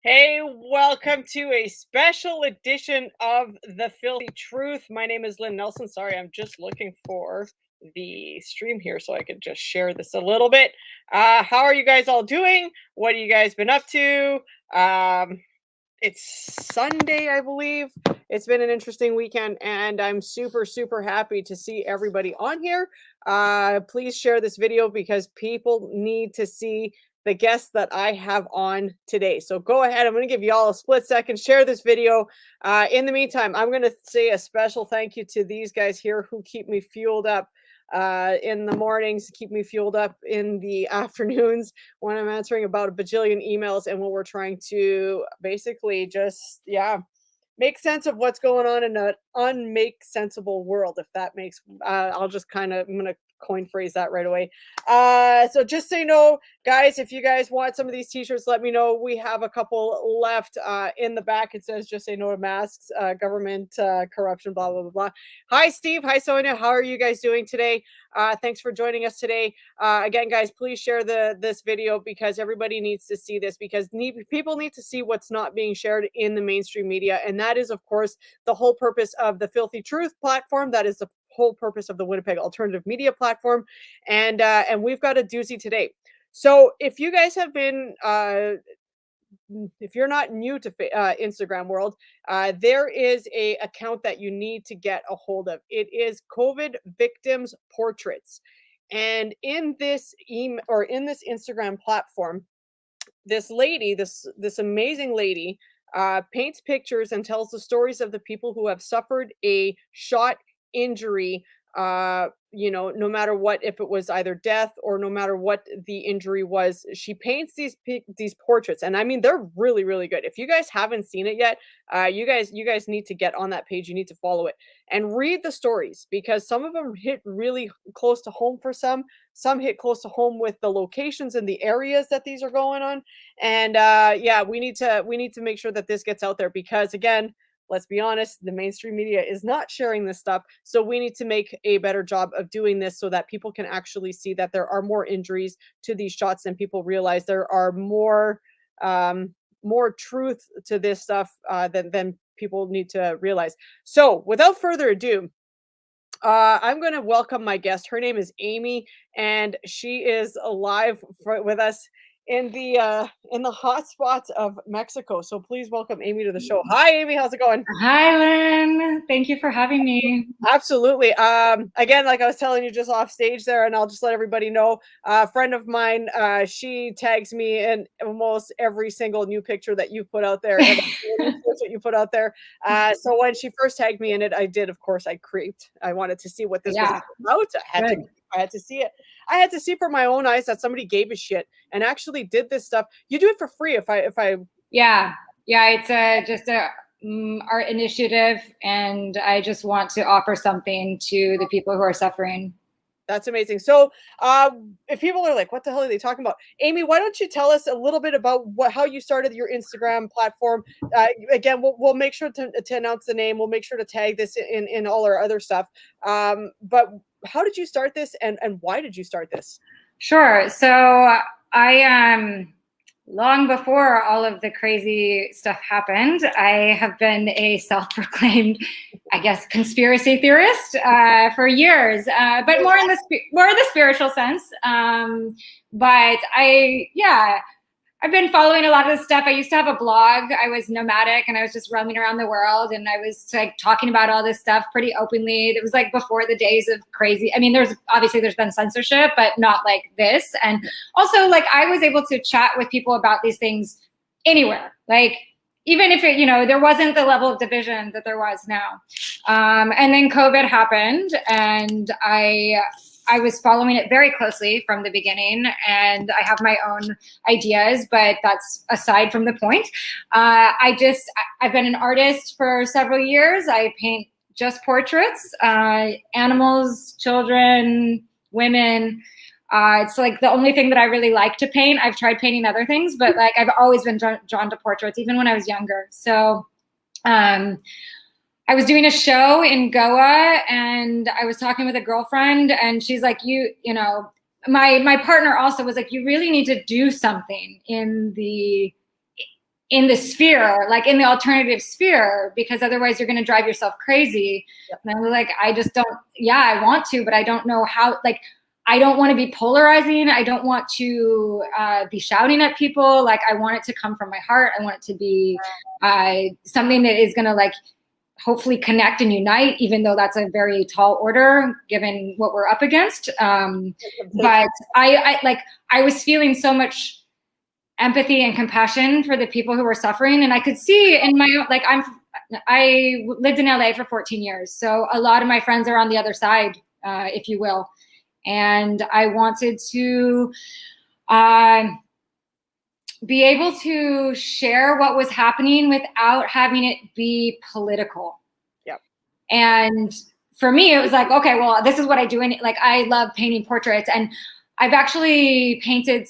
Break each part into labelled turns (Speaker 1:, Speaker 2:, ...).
Speaker 1: Hey, welcome to a special edition of The Filthy Truth. My name is Lynne Nelson. Sorry, I'm just looking for the stream here so I could just share this a little bit. How are you guys all doing? What have you guys been up to? It's Sunday, I believe. It's been an interesting weekend, and I'm super, super happy to see everybody on here. Please share this video because people need to see the guests that I have on today. So go ahead. I'm going to give you all a split second. Share this video. In the meantime, I'm going to say a special thank you to these guys here who keep me fueled up in the mornings, keep me fueled up in the afternoons when I'm answering about a bajillion emails and when we're trying to basically just, make sense of what's going on in an unmake sensible world, if that makes I'll just kind of, I'm gonna coin phrase that right away. So just so you know, guys, if you guys want some of these t-shirts, let me know. We have a couple left. In the back it says just say no to masks, government corruption, blah blah blah blah. Hi Steve, hi Sonia, how are you guys doing today? Thanks for joining us today. Again, guys, please share this video because everybody needs to see this, because people need to see what's not being shared in the mainstream media. And that is, of course, the whole purpose of the Filthy Truth platform. That is the whole purpose of the Winnipeg Alternative Media platform. And we've got a doozy today. So if you guys have been if you're not new to Instagram world, there is a account that you need to get a hold of. It is COVID victims portraits, and in this email or in this Instagram platform, this lady, this amazing lady, paints pictures and tells the stories of the people who have suffered a shot injury. No matter what, if it was either death or no matter what the injury was, she paints these portraits, and I mean they're really really good. If you guys haven't seen it yet, you guys need to get on that page. You need to follow it and read the stories because some of them hit really close to home for some hit close to home with the locations and the areas that these are going on. And yeah, we need to make sure that this gets out there because, again, let's be honest, the mainstream media is not sharing this stuff. So we need to make a better job of doing this so that people can actually see that there are more injuries to these shots than people realize. There are more truth to this stuff than people need to realize. So without further ado, I'm going to welcome my guest. Her name is Amy, and she is alive with us in the hot spots of Mexico. So please welcome Amy to the show. Hi, Amy. How's it going?
Speaker 2: Hi, Lynn. Thank you for having me.
Speaker 1: Absolutely. Again, like I was telling you just off stage there, and I'll just let everybody know, a friend of mine, she tags me in almost every single new picture that you put out there, and that you put out there. So when she first tagged me in it, I did, of course, I creeped. I wanted to see what this was about. I had to see it. I had to see for my own eyes that somebody gave a shit and actually did this stuff. You do it for free if I
Speaker 2: Yeah. It's just a art initiative, and I just want to offer something to the people who are suffering.
Speaker 1: That's amazing. So, if people are like, "What the hell are they talking about?" Amy, why don't you tell us a little bit about how you started your Instagram platform? Again, we'll make sure to announce the name. We'll make sure to tag this in all our other stuff. But how did you start this, and why did you start this?
Speaker 2: Sure. So I long before all of the crazy stuff happened, I have been a self-proclaimed, I guess, conspiracy theorist for years, but more in the spiritual sense. But I've been following a lot of this stuff. I used to have a blog. I was nomadic and I was just roaming around the world, and I was like talking about all this stuff pretty openly. It was like before the days of crazy. I mean, there's been censorship, but not like this. And also, like, I was able to chat with people about these things anywhere. Like, even if there wasn't the level of division that there was now. And then COVID happened, and I was following it very closely from the beginning, and I have my own ideas, but that's aside from the point. I've been an artist for several years. I paint just portraits, animals, children, women. It's like the only thing that I really like to paint. I've tried painting other things, but like I've always been drawn to portraits, even when I was younger. So, I was doing a show in Goa, and I was talking with a girlfriend, and she's like, my partner also was like, you really need to do something in the in the sphere, like in the alternative sphere, because otherwise you're going to drive yourself crazy.
Speaker 1: Yep.
Speaker 2: And I was like, I just don't, yeah, I want to, but I don't know how, like, I don't want to be polarizing. I don't want to be shouting at people. Like, I want it to come from my heart. I want it to be something that is going to, like, hopefully connect and unite, even though that's a very tall order given what we're up against. But I was feeling so much empathy and compassion for the people who were suffering. And I could see in my, like, I lived in LA for 14 years. So a lot of my friends are on the other side, if you will. And I wanted to be able to share what was happening without having it be political.
Speaker 1: Yep.
Speaker 2: And for me, it was like, okay, well, this is what I do. And like, I love painting portraits, and I've actually painted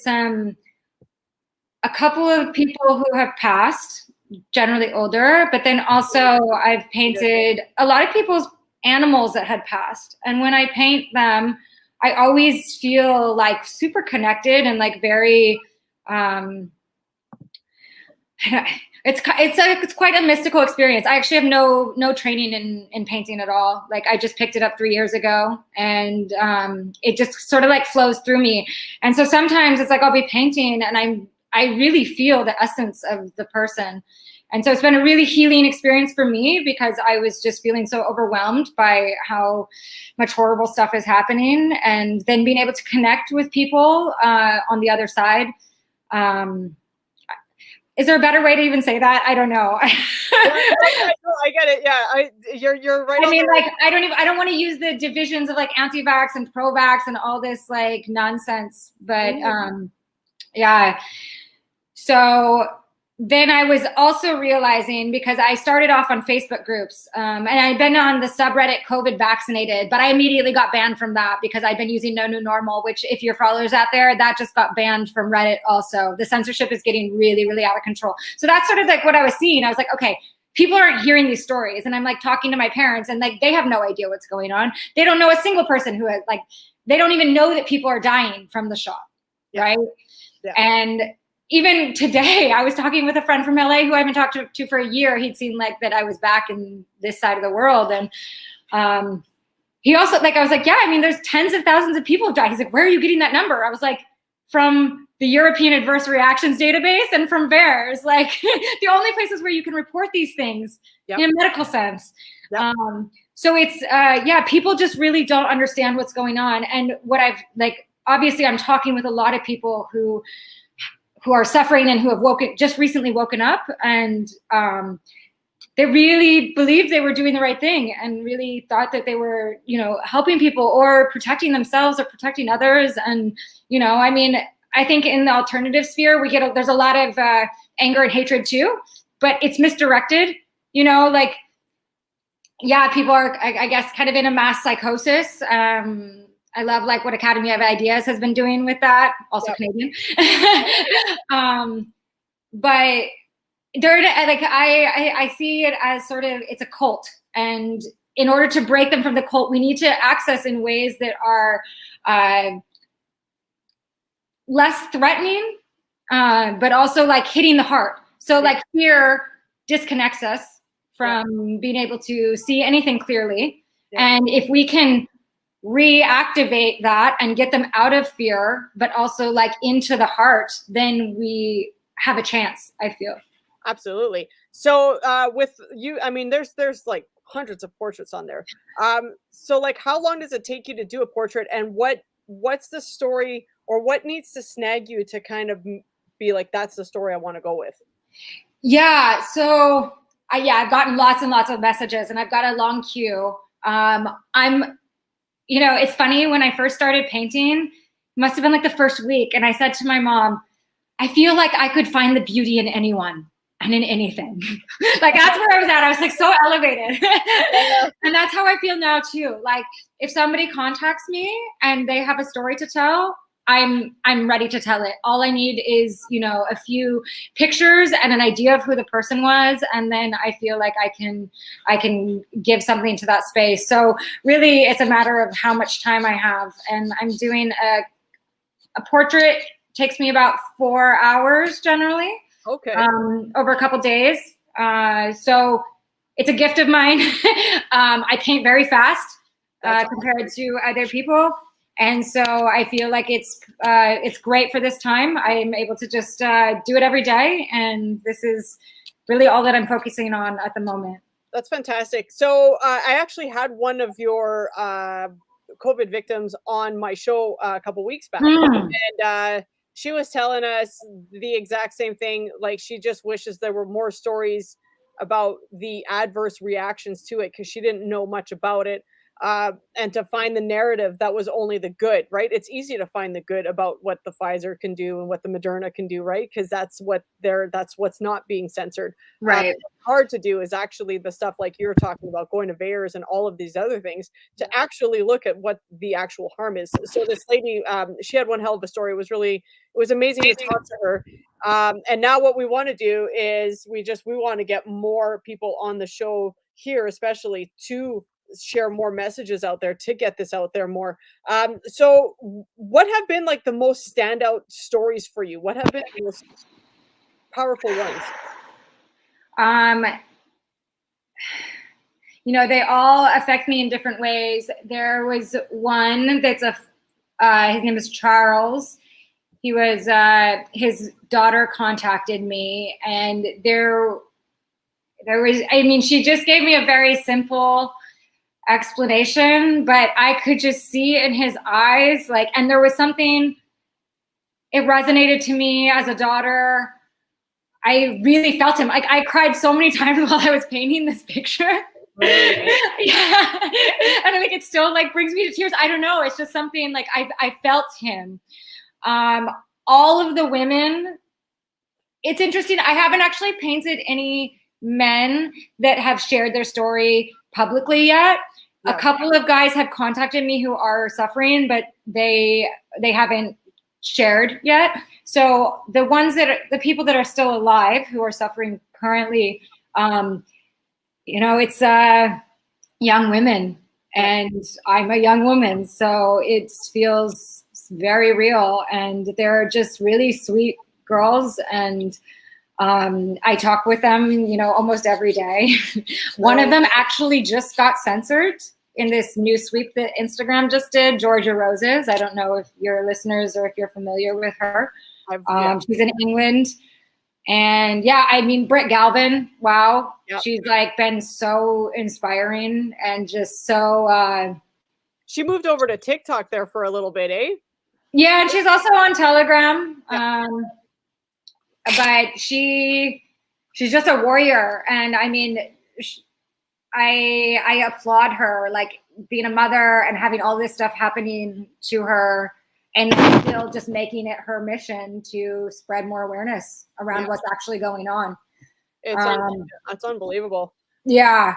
Speaker 2: a couple of people who have passed, generally older, but then also I've painted a lot of people's animals that had passed. And when I paint them, I always feel like super connected and like very, it's quite a mystical experience. I actually have no training in painting at all. Like, I just picked it up 3 years ago, and it just sort of like flows through me. And so sometimes it's like I'll be painting and I really feel the essence of the person. And so it's been a really healing experience for me, because I was just feeling so overwhelmed by how much horrible stuff is happening, and then being able to connect with people on the other side. Is there a better way to even say that? I don't know.
Speaker 1: I get it. Yeah, you're right.
Speaker 2: I mean, like, I don't want to use the divisions of like anti-vax and pro-vax and all this like nonsense, but yeah. So then I was also realizing, because I started off on Facebook groups, and I'd been on the subreddit COVID vaccinated, but I immediately got banned from that because I'd been using No New Normal, which, if your followers out there, that just got banned from Reddit also. The censorship is getting really, really out of control. So that's sort of like what I was seeing. I was like, okay, people aren't hearing these stories. And I'm like talking to my parents, and like, they have no idea what's going on. They don't know a single person who has, like, they don't even know that people are dying from the shot. Yeah. Right. Yeah. And even today, I was talking with a friend from LA who I haven't talked to for a year. He'd seen like that I was back in this side of the world. And he also, like, I was like, yeah, I mean, there's tens of thousands of people have died. He's like, where are you getting that number? I was like, from the European Adverse Reactions Database and from VAERS, like the only places where you can report these things in a medical sense. Yep. So it's, yeah, people just really don't understand what's going on. And what I've, like, obviously I'm talking with a lot of people who are suffering and who have just recently woken up, and they really believed they were doing the right thing and really thought that they were, you know, helping people or protecting themselves or protecting others. And, you know, I mean, I think in the alternative sphere, there's a lot of anger and hatred too, but it's misdirected, you know, like, yeah, people are, I guess, kind of in a mass psychosis. I love like what Academy of Ideas has been doing with that, also Canadian. But they're like, I see it as sort of, it's a cult. And in order to break them from the cult, we need to access in ways that are less threatening, but also like hitting the heart. So like fear disconnects us from being able to see anything clearly. And if we can reactivate that and get them out of fear, but also like into the heart, then we have a chance, I feel.
Speaker 1: Absolutely. So with you, I mean, there's like hundreds of portraits on there. So like, how long does it take you to do a portrait, and what's the story, or what needs to snag you to kind of be like, that's the story I want to go with?
Speaker 2: Yeah. So I've gotten lots and lots of messages, and I've got a long queue. You know, it's funny, when I first started painting, must have been like the first week, and I said to my mom, I feel like I could find the beauty in anyone and in anything. Like, that's where I was at. I was like so elevated. And that's how I feel now too. Like, if somebody contacts me and they have a story to tell, I'm ready to tell it. All I need is, you know, a few pictures and an idea of who the person was, and then I feel like I can give something to that space. So really, it's a matter of how much time I have. And I'm doing a portrait, takes me about 4 hours generally.
Speaker 1: Okay.
Speaker 2: over a couple days. So it's a gift of mine. I paint very fast compared to other people. And so I feel like it's great for this time. I'm able to just do it every day. And this is really all that I'm focusing on at the moment.
Speaker 1: That's fantastic. So I actually had one of your COVID victims on my show a couple weeks back,
Speaker 2: Mm.
Speaker 1: and she was telling us the exact same thing. Like she just wishes there were more stories about the adverse reactions to it because she didn't know much about it. And to find the narrative that was only the good, right? It's easy to find the good about what the Pfizer can do and what the Moderna can do, right? Because that's what's not being censored.
Speaker 2: Right.
Speaker 1: Hard to do is actually the stuff like you're talking about, going to VAERS and all of these other things, to actually look at what the actual harm is. So this lady, she had one hell of a story. It was amazing to talk to her. And now what we want to do is we want to get more people on the show here, especially to share more messages out there, to get this out there more. So what have been like the most standout stories for you? What have been the most powerful ones?
Speaker 2: Um, they all affect me in different ways. There was one that's his name is Charles. He was, his daughter contacted me, and she just gave me a very simple explanation, but I could just see in his eyes, and there was something, it resonated to me as a daughter. I really felt him. I cried so many times while I was painting this picture. Yeah. And I think it still brings me to tears. I don't know. It's just something I felt him. All of the women, it's interesting. I haven't actually painted any men that have shared their story publicly yet. Yeah. A couple of guys have contacted me who are suffering, but they haven't shared yet. So the people that are still alive who are suffering currently, it's young women, and I'm a young woman, so it feels very real. And they're just really sweet girls, and I talk with them, almost every day. One of them actually just got censored in this new sweep that Instagram just did, Georgia Roses. I don't know if your listeners or if you're familiar with her. She's in England. And Britt Galvin, wow. Yep. She's been so inspiring and just so.
Speaker 1: She moved over to TikTok there for a little bit, eh?
Speaker 2: Yeah, and she's also on Telegram. Yeah. But she's just a warrior. And I applaud her, being a mother and having all this stuff happening to her, and still just making it her mission to spread more awareness around what's actually going on.
Speaker 1: It's unbelievable.
Speaker 2: Yeah.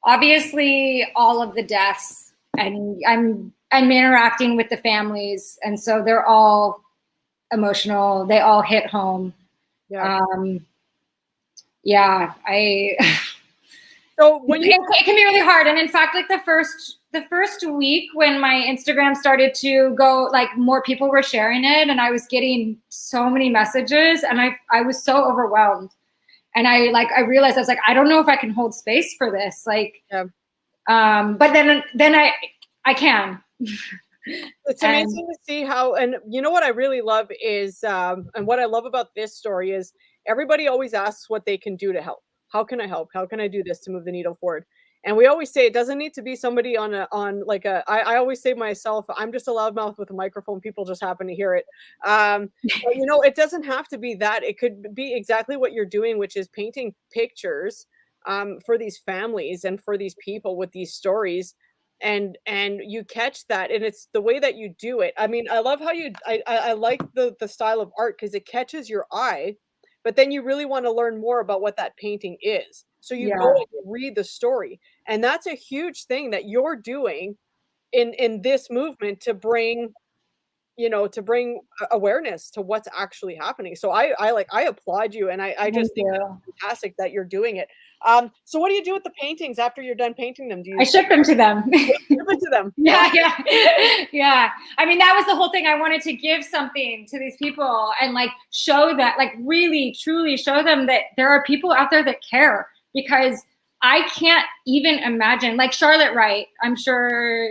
Speaker 2: Obviously, all of the deaths, and I'm interacting with the families, and so they're all emotional. They all hit home. Yeah. So when it can be really hard. And in fact, the first week when my Instagram started to go, more people were sharing it, and I was getting so many messages, and I was so overwhelmed. And I realized, I was I don't know if I can hold space for this. But then I can.
Speaker 1: It's amazing to see how, and what I really love is, and what I love about this story is everybody always asks what they can do to help. How can I help? How can I do this to move the needle forward? And we always say it doesn't need to be somebody I always say myself, I'm just a loudmouth with a microphone. People just happen to hear it. But it doesn't have to be that. It could be exactly what you're doing, which is painting pictures for these families and for these people with these stories. And you catch that, and it's the way that you do it. I love how I like the style of art, because it catches your eye, but then you really want to learn more about what that painting is. So you go and you read the story. And that's a huge thing that you're doing in this movement, to bring, you know, to bring awareness to what's actually happening. So I applaud you, and I
Speaker 2: Thank
Speaker 1: just think that's
Speaker 2: you.
Speaker 1: fantastic that you're doing it. So what do you do with the paintings after you're done painting them? Do you
Speaker 2: I
Speaker 1: sell
Speaker 2: shipped them to them.
Speaker 1: it to them?
Speaker 2: Yeah, yeah, yeah. I mean, that was the whole thing. I wanted to give something to these people and like show that, like really, truly show them that there are people out there that care, because I can't even imagine, like Charlotte Wright, I'm sure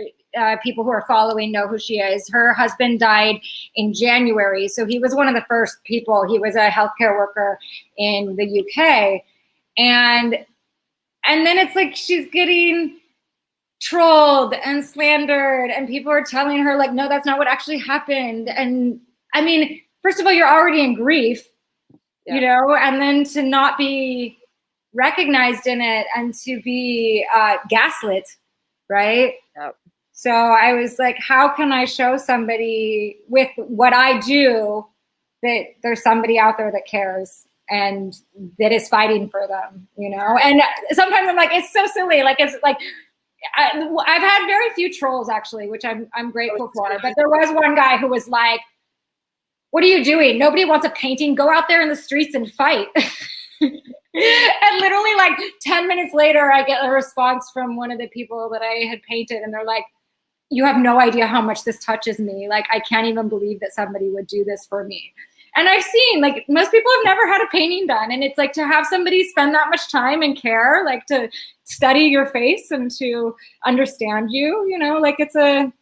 Speaker 2: people who are following know who she is. Her husband died in January. So he was one of the first people. He was a healthcare worker in the UK. And then it's like she's getting trolled and slandered, and people are telling her like, no, that's not what actually happened. And I mean, first of all, you're already in grief, you know, and then to not be recognized in it and to be gaslit, right?
Speaker 1: Yep.
Speaker 2: So I was like, how can I show somebody with what I do that there's somebody out there that cares and that is fighting for them, you know? And sometimes I'm like, it's so silly. Like, it's like, I've had very few trolls actually, which I'm grateful for. But there was one guy who was like, "What are you doing? Nobody wants a painting. Go out there in the streets and fight." And literally like 10 minutes later, I get a response from one of the people that I had painted, and they're like, "You have no idea how much this touches me. Like, I can't even believe that somebody would do this for me." And I've seen, like, most people have never had a painting done. And it's like, to have somebody spend that much time and care, like to study your face and to understand you, you know, like it's a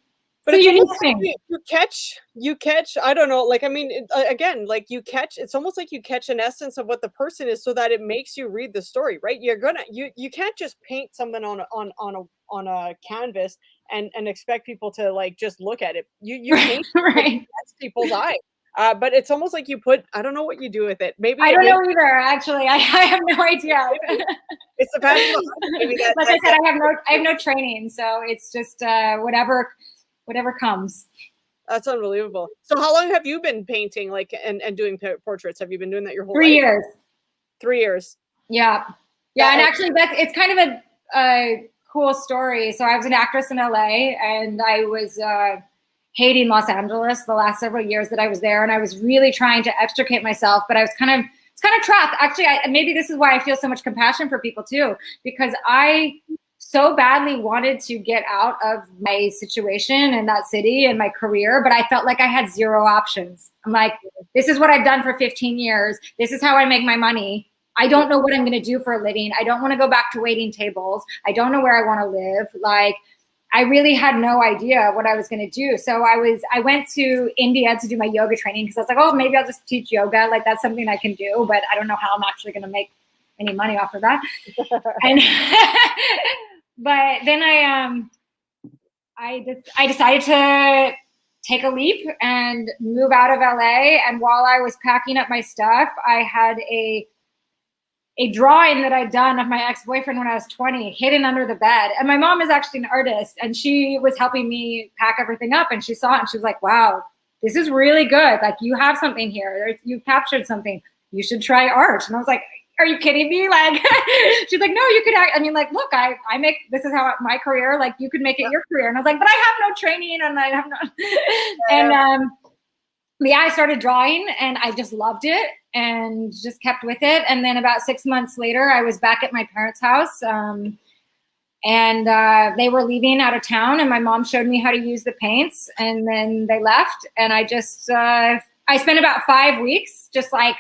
Speaker 2: unique thing.
Speaker 1: You catch, I don't know, like, I mean, again, like it's almost like you catch an essence of what the person is so that it makes you read the story, right? You can't just paint something on a canvas and expect people to like just look at it. You paint
Speaker 2: Right.
Speaker 1: people's eye. But it's almost like you put, I don't know what you do with it. Maybe
Speaker 2: I don't know either, actually. I have no idea.
Speaker 1: it's the passion. Maybe
Speaker 2: like I said, I have no training, so it's just whatever comes.
Speaker 1: That's unbelievable. So how long have you been painting, like, and doing portraits? Have you been doing that your whole
Speaker 2: 3
Speaker 1: life?
Speaker 2: years.
Speaker 1: 3 years.
Speaker 2: Yeah. Yeah, and actually it's kind of a cool story. So I was an actress in LA, and I was hating Los Angeles the last several years that I was there, and I was really trying to extricate myself, but I was kind of trapped. Actually, maybe this is why I feel so much compassion for people too, because I so badly wanted to get out of my situation in that city and my career, but I felt like I had zero options. I'm like, this is what I've done for 15 years. This is how I make my money. I don't know what I'm going to do for a living. I don't want to go back to waiting tables. I don't know where I want to live. Like, I really had no idea what I was going to do. So I went to India to do my yoga training, because I was like, oh, maybe I'll just teach yoga. Like, that's something I can do, but I don't know how I'm actually going to make any money off of that. And but then I decided to take a leap and move out of LA. And while I was packing up my stuff, I had a drawing that I'd done of my ex-boyfriend when I was 20 hidden under the bed. And my mom is actually an artist, and she was helping me pack everything up, and she saw it and she was like, wow, this is really good. Like, you have something here. You've captured something. You should try art. And I was like, are you kidding me? Like, she's like, no, you could I mean, like, look, I make, this is how my career, like, you could make it your career. And I was like, but I have no training, and I have no, and yeah, I started drawing, and I just loved it and just kept with it. And then about 6 months later, I was back at my parents' house, and they were leaving out of town, and my mom showed me how to use the paints, and then they left. And I just, I spent about 5 weeks, just like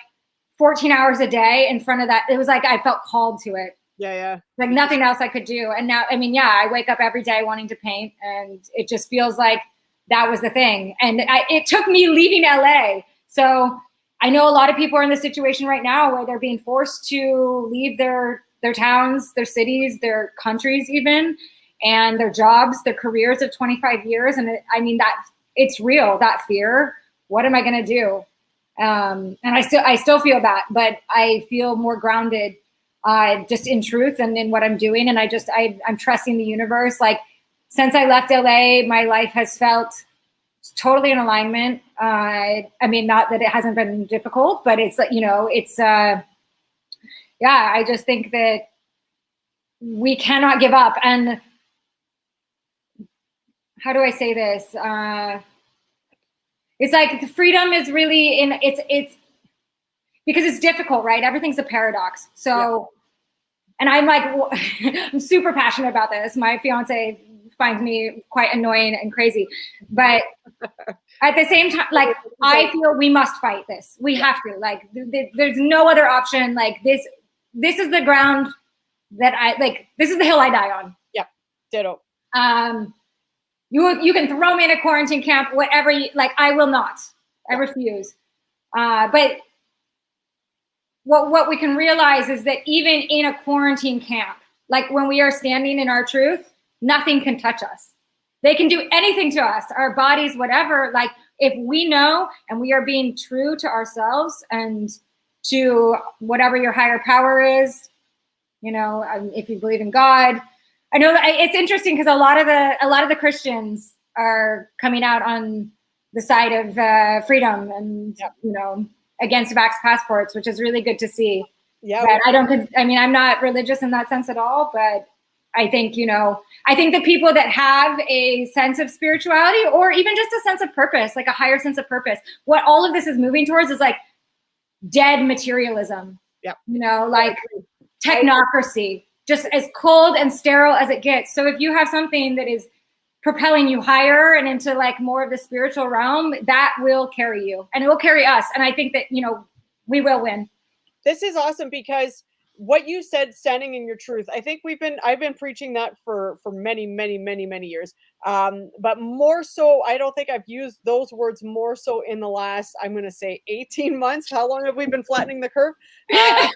Speaker 2: 14 hours a day in front of that. It was like, I felt called to it.
Speaker 1: Yeah.
Speaker 2: Like nothing else I could do. And now, I mean, yeah, I wake up every day wanting to paint, and it just feels like that was the thing. And it took me leaving LA. So I know a lot of people are in this situation right now where they're being forced to leave their towns, their cities, their countries even, and their jobs, their careers of 25 years. And I mean, that it's real, that fear. What am I going to do? And I still feel that, but I feel more grounded just in truth and in what I'm doing. And I'm trusting the universe. Like, since I left LA, my life has felt totally in alignment. I mean, not that it hasn't been difficult, but it's like, you know, it's, yeah, I just think that we cannot give up. And how do I say this? It's like the freedom is really in it's because it's difficult, right? Everything's a paradox. So, and I'm like, I'm super passionate about this. My fiance finds me quite annoying and crazy, but at the same time, like, I feel we must fight this. We have to, like, there's no other option. Like this is the ground that this is the hill I die on.
Speaker 1: Yeah. Ditto.
Speaker 2: You can throw me in a quarantine camp, whatever like, I will not, I refuse. But what we can realize is that even in a quarantine camp, like when we are standing in our truth, nothing can touch us. They can do anything to us, our bodies, whatever. Like if we know and we are being true to ourselves and to whatever your higher power is, if you believe in God. I know that it's interesting because a lot of the Christians are coming out on the side of freedom and against vax passports, which is really good to see.
Speaker 1: Yeah.
Speaker 2: But I'm not religious in that sense at all, but I think, I think the people that have a sense of spirituality or even just a sense of purpose, like a higher sense of purpose, what all of this is moving towards is like dead materialism.
Speaker 1: Yeah.
Speaker 2: Like technocracy, just as cold and sterile as it gets. So if you have something that is propelling you higher and into like more of the spiritual realm, that will carry you and it will carry us. And I think that, we will win.
Speaker 1: This is awesome because what you said, standing in your truth, I think I've been preaching that for many, many, many, many years. But more so, I don't think I've used those words more so in the last, I'm going to say 18 months. How long have we been flattening the curve? I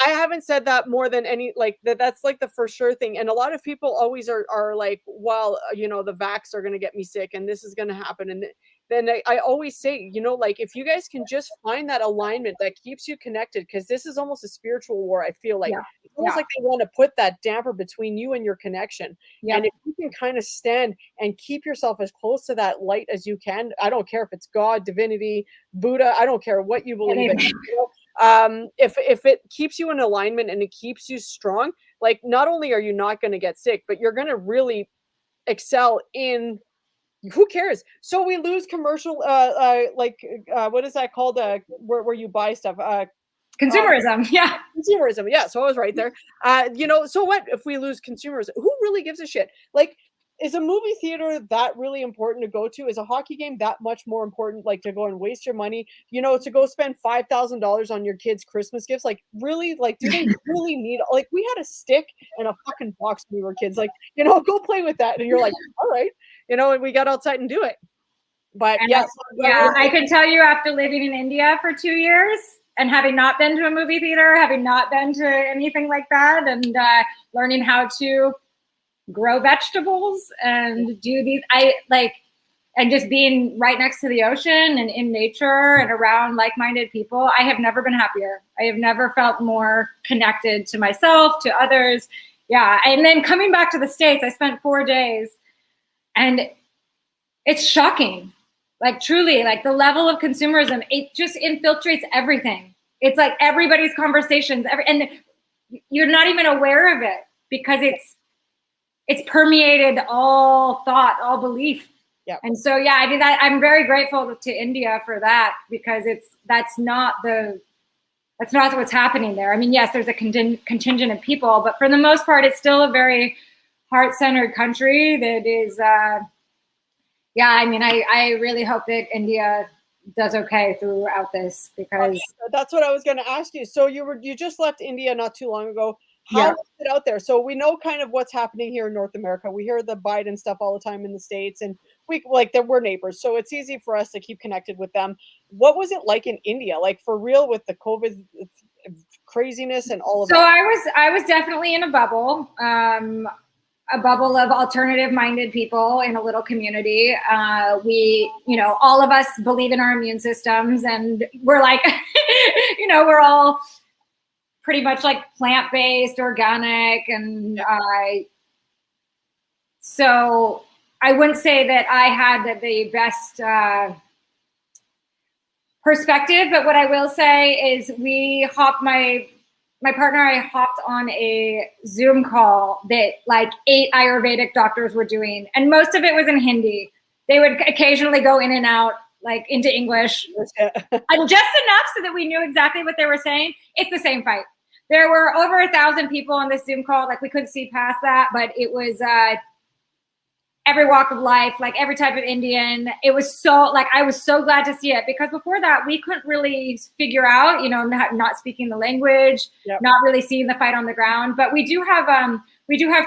Speaker 1: haven't said that more than any, like that's like the for sure thing. And a lot of people always are like, well, the vax are going to get me sick and this is going to happen. And then I always say, like if you guys can just find that alignment that keeps you connected, because this is almost a spiritual war. I feel like it's almost like they want to put that damper between you and your connection. And if you can kind of stand and keep yourself as close to that light as you can, I don't care if it's God, divinity, Buddha, I don't care what you believe in. If it keeps you in alignment and it keeps you strong, like not only are you not going to get sick, but you're going to really excel in. Who cares? So we lose commercial, what is that called? Where you buy stuff?
Speaker 2: Consumerism.
Speaker 1: Consumerism. Yeah. So I was right there. So what if we lose consumerism? Who really gives a shit? Like, is a movie theater that really important to go to? Is a hockey game that much more important, like to go and waste your money, to go spend $5,000 on your kids' Christmas gifts? Like, really? Like, do they really need, like, we had a stick and a fucking box when we were kids. Like, go play with that. And you're like, all right, and we got outside and do it. But yes.
Speaker 2: I can tell you after living in India for 2 years and having not been to a movie theater, having not been to anything like that, and learning how to grow vegetables and do these, and just being right next to the ocean and in nature and around like-minded people, I have never been happier. I have never felt more connected to myself, to others. Yeah. And then coming back to the States, I spent 4 days and it's shocking. Like truly, like the level of consumerism, it just infiltrates everything. It's like everybody's conversations, and you're not even aware of it because it's permeated all thought, all belief.
Speaker 1: Yeah.
Speaker 2: And so, I mean, I'm very grateful to India for that, because that's not what's happening there. I mean, yes, there's a contingent of people, but for the most part, it's still a very heart-centered country that is, I mean, I really hope that India does okay throughout this, because
Speaker 1: that's what I was going to ask you. So you just left India not too long ago. How is it out there? So we know kind of what's happening here in North America. We hear the Biden stuff all the time in the States, and we're neighbors, so it's easy for us to keep connected with them. What was it like in India? Like for real, with the COVID craziness and all of that?
Speaker 2: So I was definitely in a bubble of alternative-minded people in a little community. We, all of us believe in our immune systems, and we're like, we're all pretty much like plant-based, organic, and so I wouldn't say that I had the best perspective, but what I will say is my partner and I hopped on a Zoom call that like 8 Ayurvedic doctors were doing, and most of it was in Hindi. they would occasionally go in and out, like into English, and just enough so that we knew exactly what they were saying. It's the same fight. There were over 1,000 people on this Zoom call. Like we couldn't see past that, but it was every walk of life, like every type of Indian. It was so like, I was so glad to see it, because before that we couldn't really figure out, you know, not speaking the language, not really seeing the fight on the ground. But we do have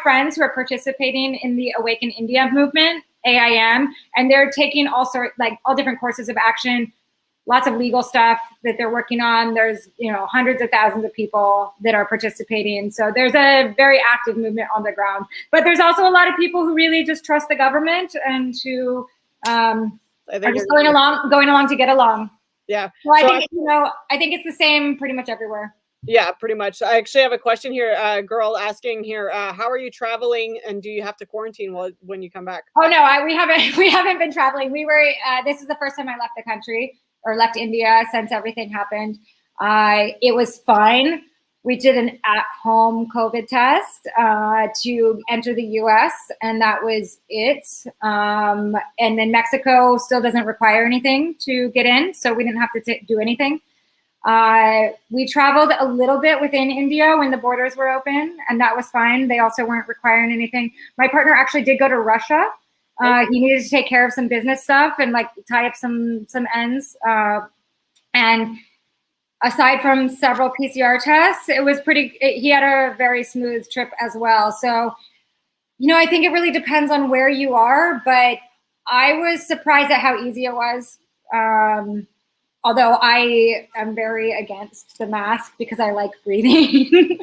Speaker 2: friends who are participating in the Awaken India movement, AIM, and they're taking all different courses of action, lots of legal stuff that they're working on. There's, you know, hundreds of thousands of people that are participating. So there's a very active movement on the ground. But there's also a lot of people who really just trust the government and who are just going along to get along.
Speaker 1: Yeah.
Speaker 2: So I think it's the same pretty much everywhere.
Speaker 1: Yeah, pretty much. I actually have a question here. A girl asking here, how are you traveling, and do you have to quarantine when you come back?
Speaker 2: Oh no, we haven't been traveling. We were. This is the first time I left the country or left India since everything happened. It was fine. We did an at-home COVID test to enter the US, and that was it. And then Mexico still doesn't require anything to get in, so we didn't have to do anything. We traveled a little bit within India when the borders were open, and that was fine. They also weren't requiring anything. My partner actually did go to Russia. He needed to take care of some business stuff and like tie up some ends. And aside from several PCR tests, it was he had a very smooth trip as well. So, you know, I think it really depends on where you are, but I was surprised at how easy it was. Although I am very against the mask because I like breathing.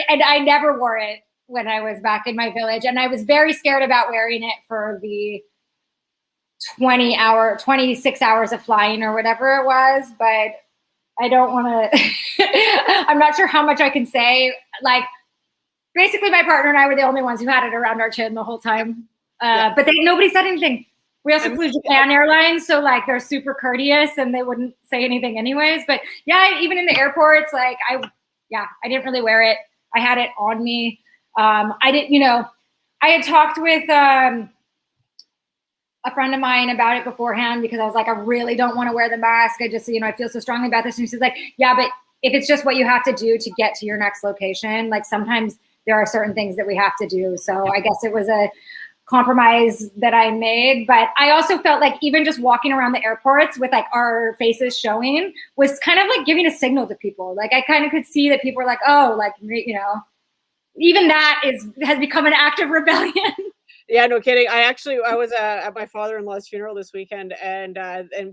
Speaker 2: And I never wore it when I was back in my village. And I was very scared about wearing it for the 26 hours of flying or whatever it was, but I don't want to, I'm not sure how much I can say. Like, basically my partner and I were the only ones who had it around our chin the whole time. But nobody said anything. We also flew Japan Airlines, so like they're super courteous and they wouldn't say anything anyways. But yeah, even in the airports, like I didn't really wear it. I had it on me. I had talked with a friend of mine about it beforehand because I was like, I really don't want to wear the mask. I just, I feel so strongly about this. And she's like, yeah, but if it's just what you have to do to get to your next location, like sometimes there are certain things that we have to do. So I guess it was a compromise that I made, but I also felt like even just walking around the airports with like our faces showing was kind of like giving a signal to people. Like I kind of could see that people were like, oh, like, even that has become an act of rebellion.
Speaker 1: Yeah, no kidding. I was at my father-in-law's funeral this weekend, and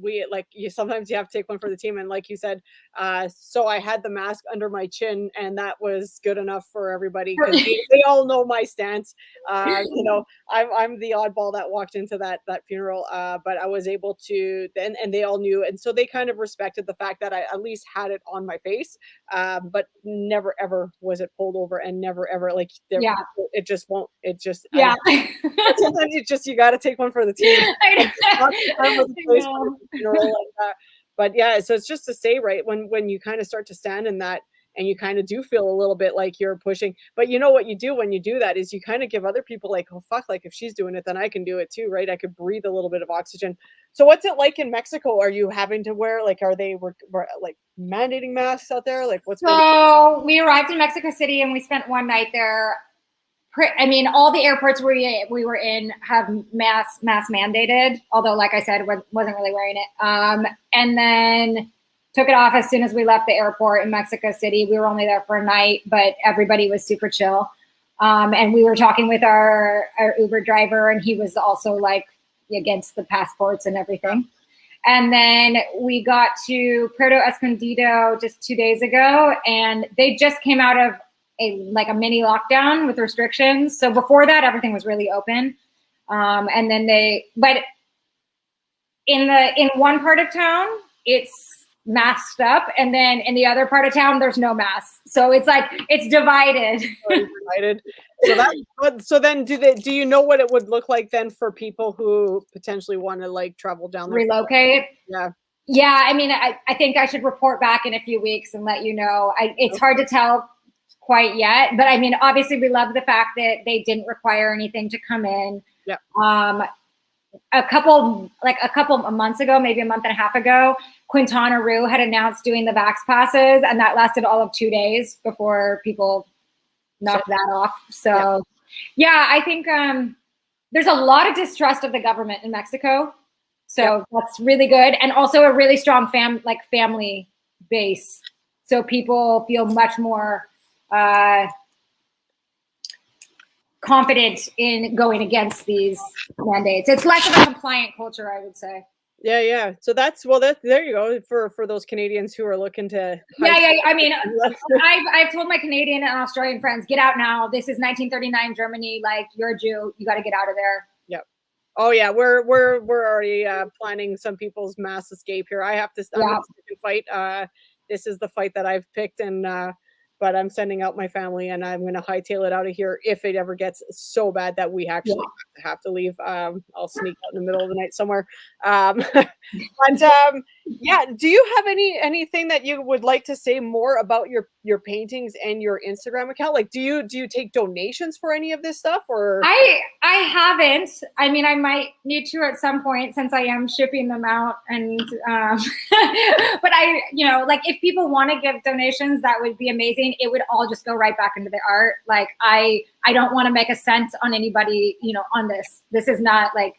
Speaker 1: we sometimes you have to take one for the team, and like you said, so I had the mask under my chin, and that was good enough for everybody because they all know my stance. I'm the oddball that walked into that funeral, but I was able to, and they all knew, and so they kind of respected the fact that I at least had it on my face, but never ever was it pulled over, and never ever it just won't. It just sometimes you got to take one for the team. But yeah, so it's just to say, right, when you kind of start to stand in that and you kind of do feel a little bit like you're pushing, but you know what you do when you do that is you kind of give other people like, oh fuck, like if she's doing it, then I can do it too, right? I could breathe a little bit of oxygen. So what's it like in Mexico? Are you having to wear, like, are they like mandating masks out there? Like
Speaker 2: So we arrived in Mexico City and we spent one night there. I mean, all the airports we were in have mask mandated, although, like I said, wasn't really wearing it. And then took it off as soon as we left the airport in Mexico City. We were only there for a night, but everybody was super chill. And we were talking with our Uber driver, and he was also like against the passports and everything. And then we got to Puerto Escondido just 2 days ago, and they just came out of a mini lockdown with restrictions. So before that, everything was really open. And then but in one part of town, it's masked up. And then in the other part of town, there's no mask. So it's like, it's divided. So then do you know what it would look like then for people who potentially want to like travel down there? Relocate?
Speaker 1: Yeah.
Speaker 2: Yeah. I mean, I think I should report back in a few weeks and let you know. It's hard to tell quite yet. But I mean, obviously, we love the fact that they didn't require anything to come in.
Speaker 1: Yeah.
Speaker 2: A couple of months ago, maybe a month and a half ago, Quintana Roo had announced doing the Vax passes, and that lasted all of 2 days before people knocked that off. So, yeah, I think there's a lot of distrust of the government in Mexico. So that's really good, and also a really strong family base. So people feel much more confident in going against these mandates. It's less of a compliant culture, I would say.
Speaker 1: Yeah. So that's there you go for those Canadians who are looking to.
Speaker 2: Yeah. I mean, I've told my Canadian and Australian friends, get out now. This is 1939 Germany. Like, you're a Jew, you got to get out of there.
Speaker 1: Yep. Oh yeah, we're already planning some people's mass escape here. I have to fight. This is the fight that I've picked, and but I'm sending out my family, and I'm going to hightail it out of here if it ever gets so bad that we actually have to leave. I'll sneak out in the middle of the night somewhere. But yeah, do you have anything that you would like to say more about your paintings and your Instagram account? Like, do you take donations for any of this stuff, or?
Speaker 2: I haven't. I mean, I might need to at some point, since I am shipping them out, and but I, like, if people want to give donations, that would be amazing. It would all just go right back into the art. Like, I don't want to make a cent on anybody, on this. This is not like.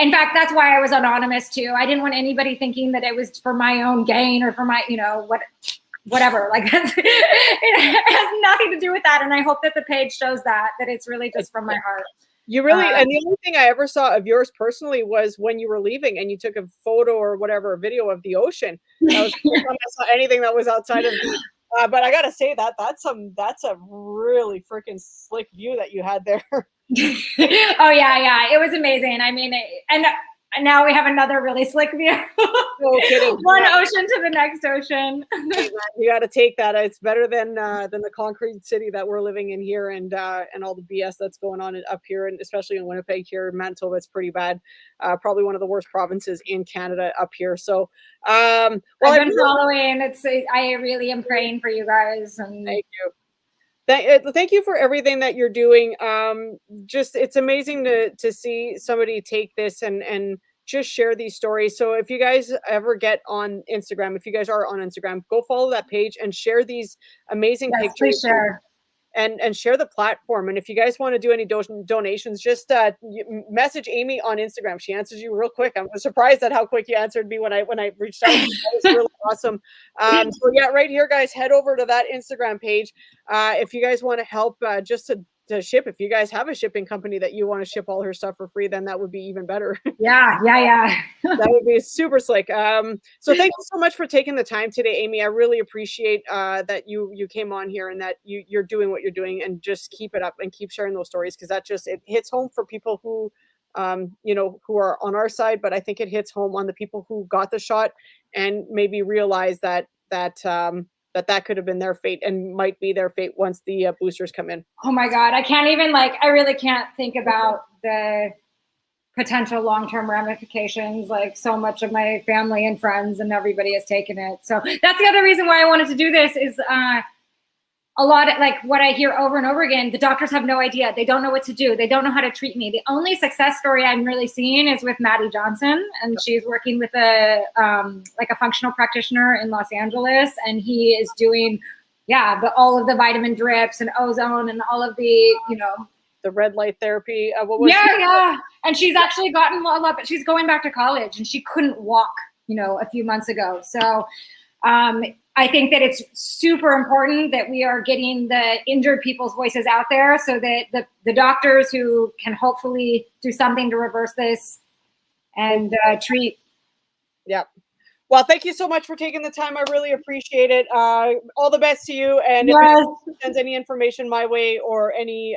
Speaker 2: In fact, that's why I was anonymous too. I didn't want anybody thinking that it was for my own gain or for my, whatever. Like, it has nothing to do with that. And I hope that the page shows that it's really just from my heart.
Speaker 1: You really, and the only thing I ever saw of yours personally was when you were leaving and you took a photo or whatever, a video of the ocean. That was the first time I saw anything that was outside of the, but I gotta say that's a really freaking slick view that you had there.
Speaker 2: Oh yeah, it was amazing. I mean, and now we have another really slick view.
Speaker 1: No kidding.
Speaker 2: One ocean to the next ocean.
Speaker 1: You got to take that. It's better than the concrete city that we're living in here, and all the BS that's going on up here, and especially in Winnipeg here, Manitoba. It's pretty bad. Probably one of the worst provinces in Canada up here. So, well,
Speaker 2: I've been following. I really am praying for you guys. And
Speaker 1: thank you. Thank you for everything that you're doing. Just it's amazing to see somebody take this and just share these stories. So if you guys ever get on Instagram, if you guys are on Instagram, go follow that page and share these amazing pictures.
Speaker 2: Please share.
Speaker 1: And share the platform. And if you guys want to do any donations, just message Amy on Instagram. She answers you real quick. I'm surprised at how quick you answered me when I reached out. That was really awesome. So yeah, right here, guys, head over to that Instagram page. If you guys want to help just to ship, if you guys have a shipping company that you want to ship all her stuff for free, then that would be even better.
Speaker 2: Yeah.
Speaker 1: That would be super slick. So thank you so much for taking the time today, Amy. I really appreciate that you came on here and that you're doing what you're doing, and just keep it up and keep sharing those stories, because it hits home for people who who are on our side, but I think it hits home on the people who got the shot and maybe realize that could have been their fate and might be their fate once the boosters come in.
Speaker 2: Oh my God. I really can't think about the potential long-term ramifications. Like, so much of my family and friends and everybody has taken it. So that's the other reason why I wanted to do this is a lot of, like, what I hear over and over again, the doctors have no idea. They don't know what to do. They don't know how to treat me. The only success story I'm really seeing is with Maddie Johnson, and she's working with a functional practitioner in Los Angeles, and he is doing, all of the vitamin drips and ozone and all of the,
Speaker 1: the red light therapy.
Speaker 2: And she's actually gotten a lot, but she's going back to college, and she couldn't walk, a few months ago. So I think that it's super important that we are getting the injured people's voices out there, so that the doctors who can hopefully do something to reverse this and treat.
Speaker 1: Yeah. Well, thank you so much for taking the time. I really appreciate it. All the best to you. And if anyone sends any information my way or any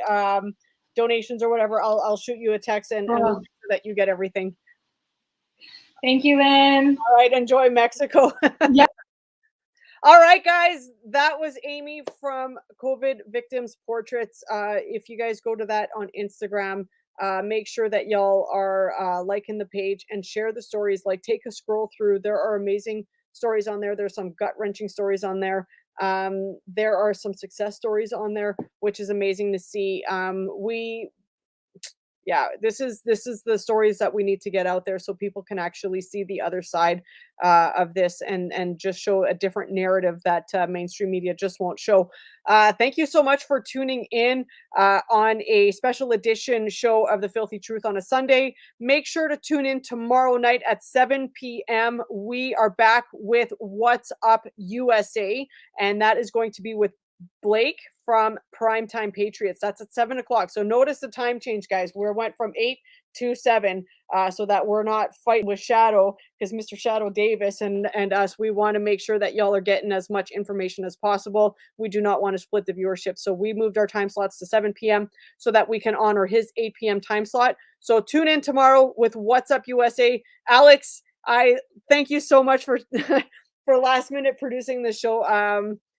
Speaker 1: donations or whatever, I'll shoot you a text and make sure that you get everything.
Speaker 2: Thank you, Lynn.
Speaker 1: All right. Enjoy Mexico.
Speaker 2: Yep.
Speaker 1: All right, guys, that was Amy from COVID Victims Portraits. If you guys go to that on Instagram, make sure that y'all are liking the page and share the stories. Like, take a scroll through. There are amazing stories on there. There's some gut-wrenching stories on there. There are some success stories on there, which is amazing to see. Yeah, this is the stories that we need to get out there so people can actually see the other side of this, and just show a different narrative that mainstream media just won't show. Thank you so much for tuning in on a special edition show of The Filthy Truth on a Sunday. Make sure to tune in tomorrow night at 7 p.m. We are back with What's Up USA, and that is going to be with Blake from Primetime Patriots. That's at 7 o'clock. So notice the time change, guys. We went from 8 to 7, so that we're not fighting with Shadow, because Mr. Shadow Davis and us, we want to make sure that y'all are getting as much information as possible. We do not want to split the viewership. So we moved our time slots to 7 p.m. so that we can honor his 8 p.m. time slot. So tune in tomorrow with What's Up USA. Alex, I thank you so much for for last minute producing the show.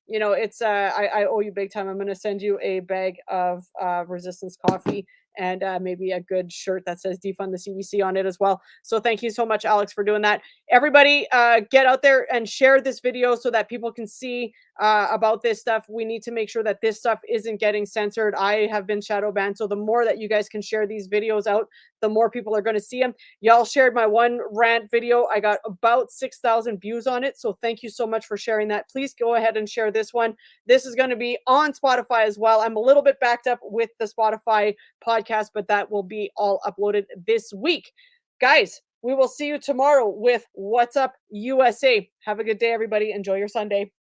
Speaker 1: It's I owe you big time. I'm gonna send you a bag of resistance coffee, and maybe a good shirt that says defund the CBC on it as well. So thank you so much, Alex, for doing that. Everybody, get out there and share this video so that people can see about this stuff. We need to make sure that this stuff isn't getting censored. I have been shadow banned, so the more that you guys can share these videos out, the more people are going to see them. Y'all shared my one rant video. I got about 6,000 views on it, so thank you so much for sharing that. Please go ahead and share this one. This is going to be on Spotify as well. I'm a little bit backed up with the Spotify podcast, but that will be all uploaded this week. Guys, we will see you tomorrow with What's Up USA. Have a good day, everybody. Enjoy your Sunday.